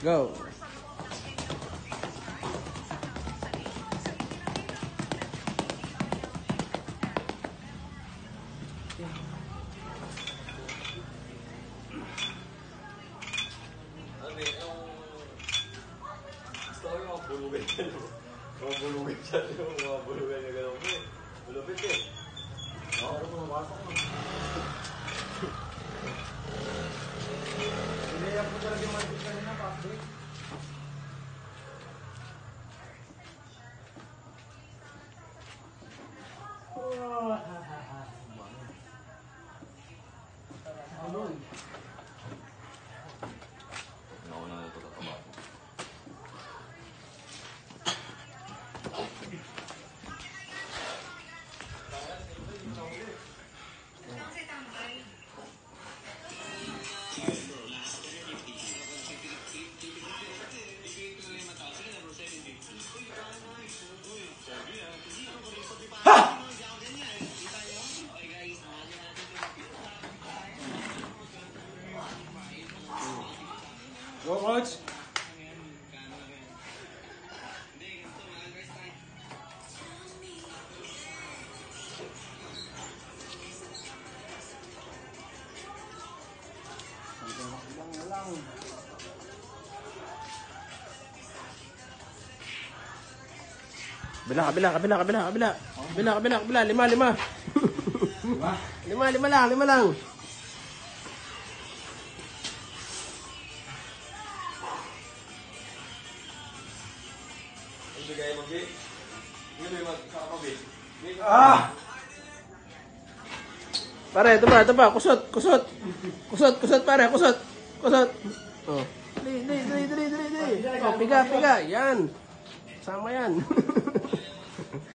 Go. Mga bulugan siya, mga bulugan na gano'n mo eh. Bulupit eh. Oo, ano pumapasok mo? Hindi, ako talaga yung market kanina, Patrick. Go, coach. Kabila. Lima lang. Ibigay mo, Bi. Hindi mo magkakapa, Bi. Pare, ito pa. Kusot, pare. Kusot. Oh. Dali. Oh, piga. Yan. Sama yan.